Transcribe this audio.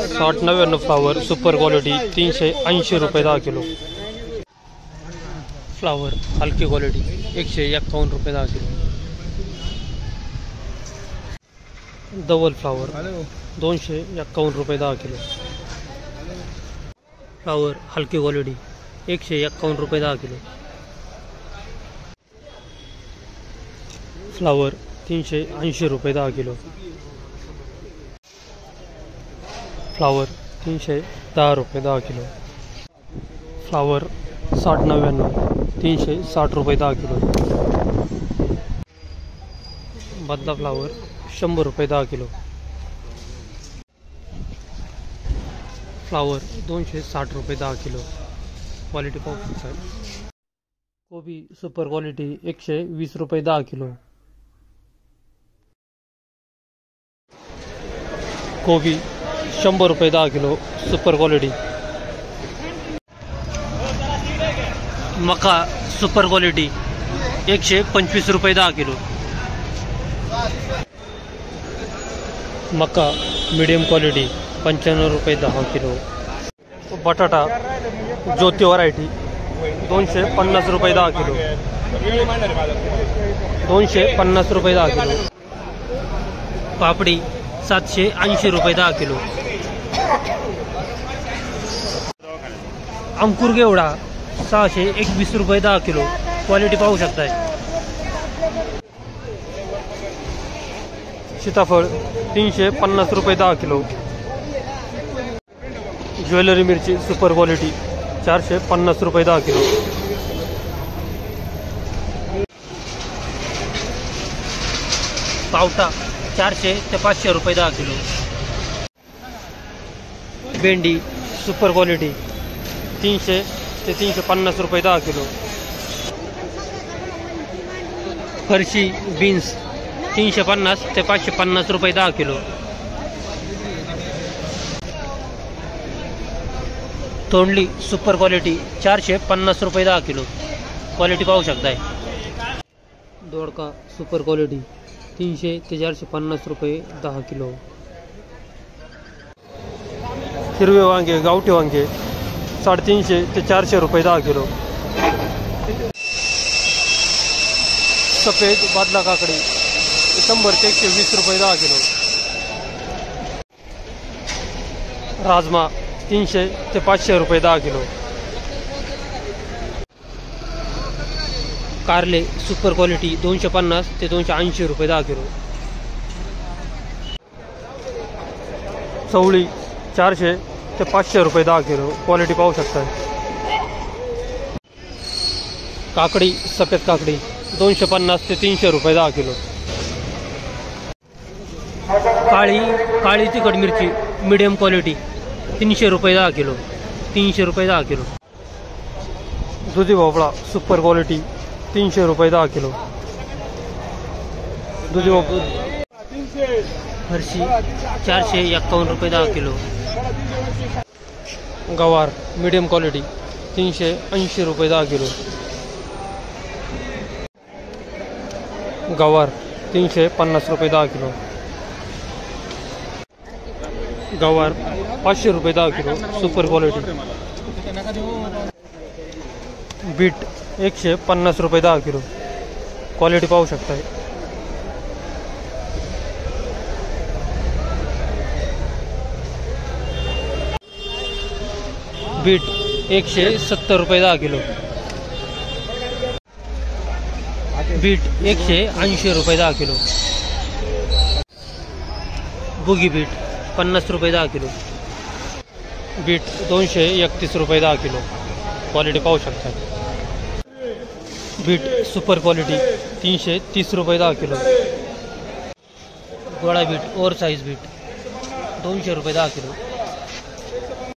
60-99 flower super quality 380 रुपये 10 kilo. Flower हलकी quality 151 रुपये 10 किलो। डबल फ्लावर 251 रुपये 10 किलो। फ्लावर हलकी क्वालिटी 151 रुपये 10 किलो। फ्लावर 380 रुपये 10 किलो। फ्लावर 310 रुपये 10 किलो। फ्लावर 60-99 360 रुपये 10 किलो। बदला फ्लावर 100 रुपये 10 किलो। फ्लावर 260 रुपये 10 किलो। क्वालिटी पाहू शकता। कोबी सुपर क्वालिटी 120 रुपये 10 किलो। कोबी 100 रुपये 10 किलो सुपर क्वालिटी। मका सुपर क्वालिटी 125 रुपये 10 किलो। मका मीडियम क्वालिटी 95 रुपये 10 किलो। बटाटा ज्योती व्हरायटी 250 रुपये 10 किलो। 250 रुपये 10 किलो। पापडी 780 रुपये 10 किलो। अंकुर घेवडा 621 रुपये 10 किलो। क्वालिटी पाहू शकताय। सीताफळ 350 रुपये 10 किलो। ज्वेलरी मिरची सुपर क्वालिटी 450 रुपये 10 किलो। पावटा 400 ते 500 रुपये 10 किलो। भेंडी सुपर क्वालिटी 300 ते 350 रुपये 10 किलो। फरशी बीन्स 350 ते 550 रुपये 10 किलो। तोंडली सुपर क्वालिटी 450 रुपये 10 किलो। क्वालिटी पाहू शकताय। दोडका सुपर क्वालिटी 300 ते 450 रुपये 10 किलो। हिरवे वांगे गावठी वांगे 350 ते 400 रुपये 10 किलो। सफेद बादला काकडी 100 ते 120 रुपये 10 किलो। राजमा 300 ते 500 रुपये 10 किलो। कारले सुपर क्वालिटी 250 ते 280 रुपये 10 किलो। चवळी 400 ते 500 रुपये 10 किलो। क्वालिटी पाहू शकता। काकडी सफेद काकडी 250 ते 300 रुपये 10 किलो। काळी तिखट मिरची मीडियम क्वालिटी 300 रुपये 10 किलो। 300 रुपये 10 किलो। दुधी भोपळा सुपर क्वालिटी 300 रुपये 10 किलो। दुधी भोपळा फरशी 451 रुपये 10 किलो। गवार मीडियम क्वालिटी 380 रुपये 10 किलो। गवार 350 रुपये 10 किलो। गवार 500 रुपये 10 किलो सुपर क्वालिटी। बीट 150 रुपये 10 किलो। क्वालिटी पाहू शकताय। बीट 170 रुपये 10 किलो। बीट 180 रुपये 10 किलो। बुगी बीट 50 रुपये 10 किलो। बीट 231 रुपये 10 किलो। क्वालिटी पाहू शकता। बीट सुपर क्वालिटी 330 रुपये 10 किलो। गोळा बीट ओव्हर साईज बीट 200 रुपये 10 किलो।